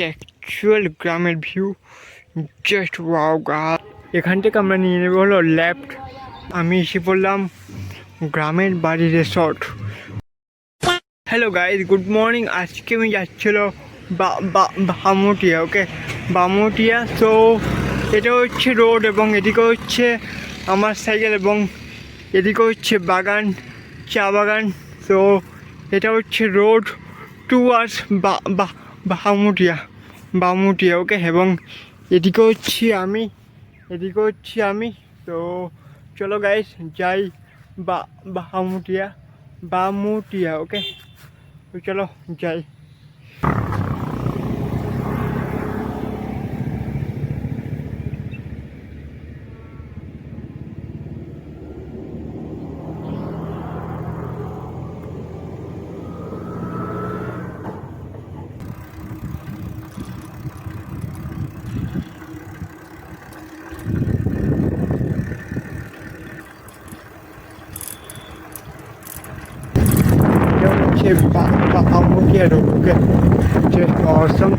Actual গ্রামের view, just wow গাছ। এখান থেকে আমরা নিয়ে নেবো হলো লেফট। আমি এসে পড়লাম গ্রামের বাড়ি resort. Hello guys, good morning. আজকে আমি যাচ্ছিল বামুটিয়া। ওকে, বামুটিয়া। তো এটা হচ্ছে রোড এবং এদিকে হচ্ছে আমার সাইকেল এবং এদিকে হচ্ছে বাগান, চা বাগান। তো এটা হচ্ছে রোড টুয়ার্ডস বামুটিয়া। ওকে, এবং এদিকে হচ্ছে আমি। তো চলো গাইস যাই বামুটিয়া। ওকে, তো চলো যাই। হচ্ছে বামুটিয়া রোড। ওকে, জাস্ট অসম।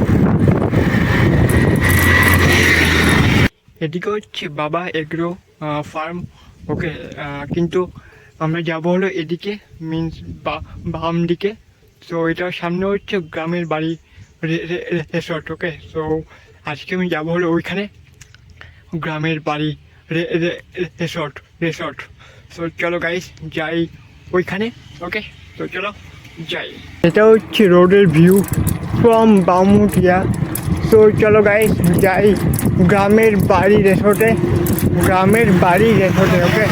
এদিকে হচ্ছে বাবা এগ্রো ফার্ম। ওকে, কিন্তু আমরা যাবো হলো এদিকে, মিন্স বাম দিকে। তো এটার সামনে হচ্ছে গ্রামের বাড়ি রিসর্ট। ওকে, তো আজকে আমি যাবো হলো ওইখানে, গ্রামের বাড়ি রিসর্ট। তো চলো গাইস যাই ওইখানে। ওকে, তো চলো যাই। এটা হচ্ছে রোডের ভিউ ফ্রম বামুটিয়া। তো চলো গাইস যাই গ্রামের বাড়ি রিসর্টে। ওকে,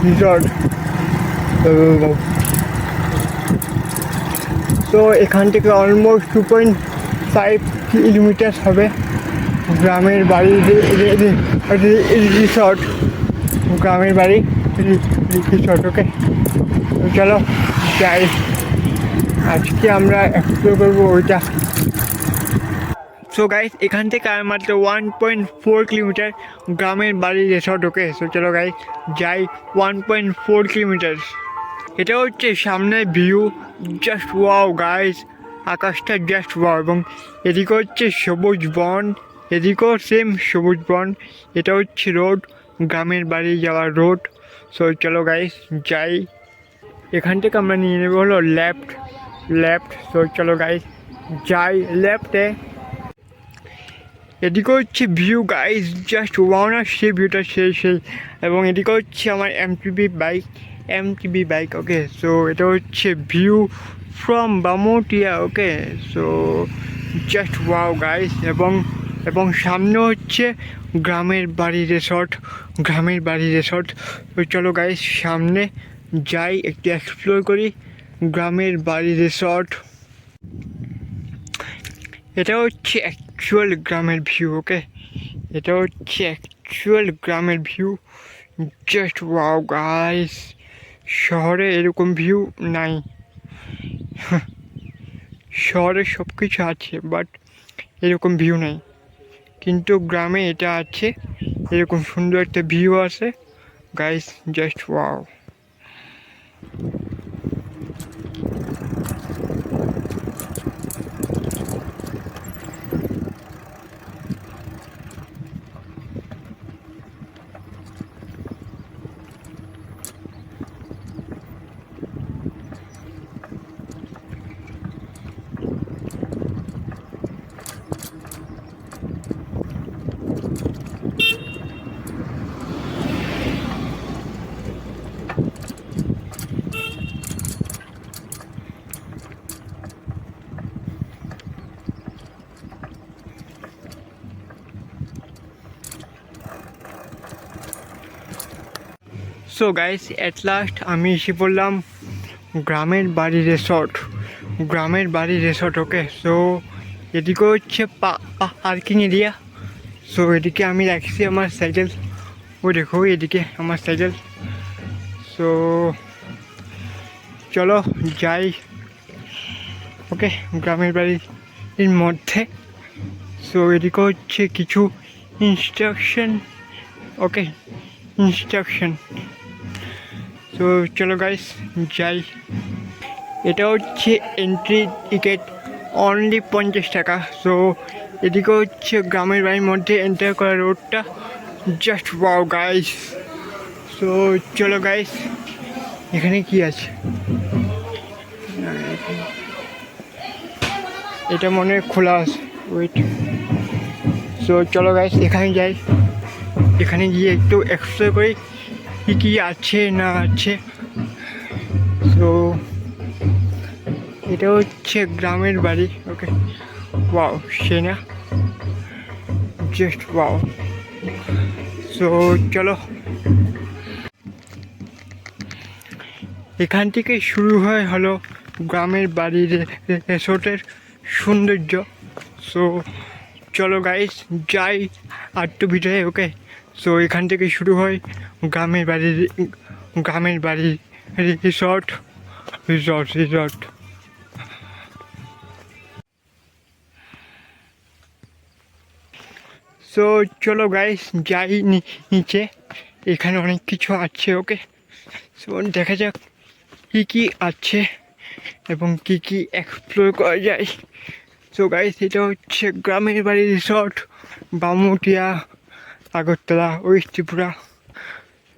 রিসর্ট। তো এখান থেকে অলমোস্ট 2.5 কিলোমিটার হবে গ্রামের বাড়ি রিসর্ট। ওকে, তো চলো যাই। আজকে আমরা এক্সপ্লোর করবো ওইটা। সো গাইস, এখান থেকে আর মাত্র 1.4 কিলোমিটার গ্রামের বাড়ি রিসর্ট। ওকে, সো চলো গাইস যাই 1.4 কিলোমিটার। এটা হচ্ছে সামনের ভিউ, জাস্ট ওয়াও গাইস। আকাশটা জাস্ট ওয়াও, এবং এদিকে হচ্ছে সবুজ বন, এদিকেও সেম সবুজ বন। এটা হচ্ছে রোড, গ্রামের বাড়ি যাওয়ার রোড। সো চলো গাইস যাই। এখান থেকে আমরা নিয়ে নেবো হলো লেফট। সো চলো গাইস যাই লেফটে। এদিকে হচ্ছে ভিউ গাইস, জাস্ট ওয়াও না, সেই ভিউটা সেই। এবং এদিকে হচ্ছে আমার এমটিবি বাইক। ওকে, সো এটা হচ্ছে view from Bamutia. Okay, so just wow guys. এবং সামনে হচ্ছে গ্রামের বাড়ি রিসর্ট। তো চলো গাইস সামনে যাই, একটু এক্সপ্লোর করি গ্রামের বাড়ি রিসর্ট। এটা হচ্ছে অ্যাকচুয়াল গ্রামের ভিউ। ওকে, এটা হচ্ছে অ্যাকচুয়াল গ্রামের ভিউ, জাস্ট ওয়াও গাইস। শহরে এরকম ভিউ নাই। শহরে সব কিছু আছে, বাট এরকম ভিউ নাই। কিন্তু গ্রামে এটা আছে, এরকম সুন্দর একটা ভিউ আছে guys, just wow. So guys, at last আমি এসে পড়লাম গ্রামের বাড়ি রিসর্ট। ওকে, সো এদিকে হচ্ছে পার্কিং এরিয়া। সো এদিকে আমি রাখছি আমার সাইকেল। ও দেখো এদিকে আমার সাইকেল। সো চলো যাই। ওকে, গ্রামের বাড়ির মধ্যে। সো এদিকে হচ্ছে কিছু ইনস্ট্রাকশন। ওকে, তো চলো গাইস যাই। এটা হচ্ছে এন্ট্রি টিকিট অনলি 50 টাকা। সো এদিকে হচ্ছে গ্রামের বাড়ির মধ্যে এন্টার করা রোডটা, জাস্ট ওয়াও গাইস। সো চলো গাইস, এখানে কি আছে? এটা মনে হয় খোলা আছে, ওয়েট। সো চলো গাইস, এখানে যাই, এখানে গিয়ে একটু এক্সপ্লোর করি কী কী আছে না আছে। তো এটা হচ্ছে গ্রামের বাড়ি, ওকে। ওয়াও, সে না, জাস্ট ওয়াও। সো চলো, এখান থেকে শুরু হয় হলো গ্রামের বাড়ির রিসোর্টের সৌন্দর্য। সো চলো গাইস, যাই আটটু ভিতরে, ওকে। সো এখান থেকে শুরু হয় গ্রামের বাড়ির রিসর্ট রিসর্ট রিসর্ট। সো চলো গাইস, যাই নিচে, এখানে অনেক কিছু আছে, ওকে। সো দেখা যাক কী কী আছে এবং কী কী এক্সপ্লোর করা যায়। সো গাইস, এটা হচ্ছে গ্রামের বাড়ি resort, Bamutia, Agartala, West Tripura.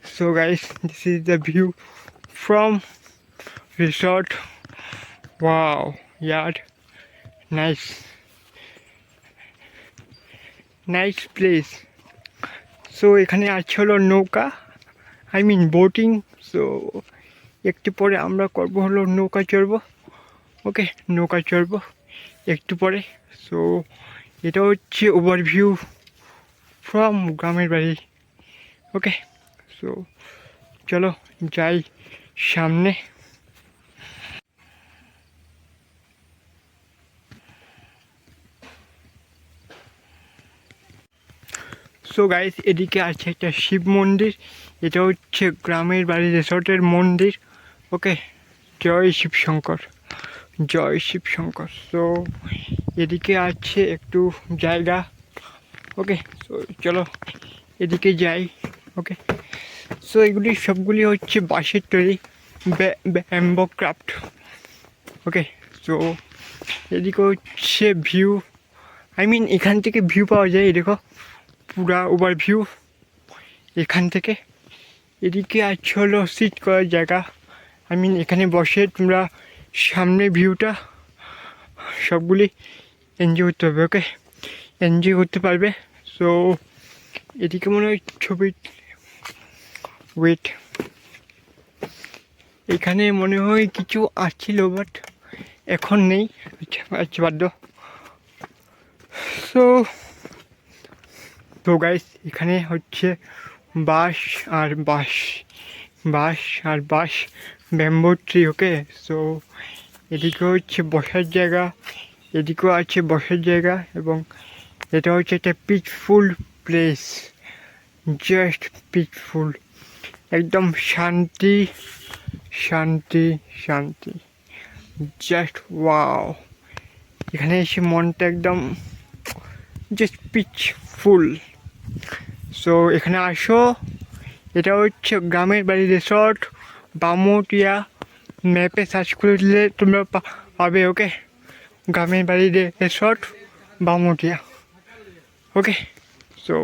So guys, this is the view from resort. Wow year, nice nice place. So এখানে আছে হলো নৌকা, আই মিন বোটিং। সো একটু পরে আমরা করবো হলো নৌকা চড়বো, ওকে, নৌকা চড়বো একটু পরে। সো এটা হচ্ছে ওভারভিউ ফ্রম গ্রামের বাড়ি, ওকে। সো চলো যাই সামনে। সো গাইস, এদিকে আছে একটা শিব মন্দির, এটা হচ্ছে গ্রামের বাড়ি রিসর্টের মন্দির, ওকে। জয় শিব শঙ্কর, জয় শিব শঙ্কর। সো এদিকে আছে একটু জায়গা, ওকে। সো চলো এদিকে যাই, ওকে। সো এগুলি সবগুলি হচ্ছে বাঁশের তৈরি, ব্যাম্বো ক্রাফট, ওকে। সো এদিকে হচ্ছে ভিউ, আই মিন এখান থেকে ভিউ পাওয়া যায়, এই দেখো পুরা ওভারভিউ এখান থেকে। এদিকে আছে হলো সিট করার জায়গা, আই মিন এখানে বসে তোমরা সামনে ভিউটা সবগুলি এনজয় করতে হবে, ওকে, এনজয় করতে পারবে। সো এদিকে মনে হয় ছবি, ওয়েট, এখানে মনে হয় কিছু আসছিল বাট এখন নেই, আচ্ছা বাদ দাও। সো তো গাইস, এখানে হচ্ছে বাঁশ আর বাঁশ, বাঁশ আর বাঁশ, ব্যাম্বো ট্রি, ওকে। সো এদিকে হচ্ছে বসার জায়গা, এদিকেও আছে বসার জায়গা, এবং এটা হচ্ছে একটা পিসফুল প্লেস, জাস্ট পিসফুল, একদম শান্তি শান্তি শান্তি, জাস্ট ওয়াও। এখানে এসে মনটা একদম জাস্ট পিসফুল। সো এখানে আসো, এটা হচ্ছে গ্রামের বাড়ি রিসর্ট, বামুটিয়া, ম্যাপে সার্চ করে দিলে তোমরা পাবে, ওকে। গ্রামের বাড়ি রিসর্ট, বামুটিয়া, ওকে। সো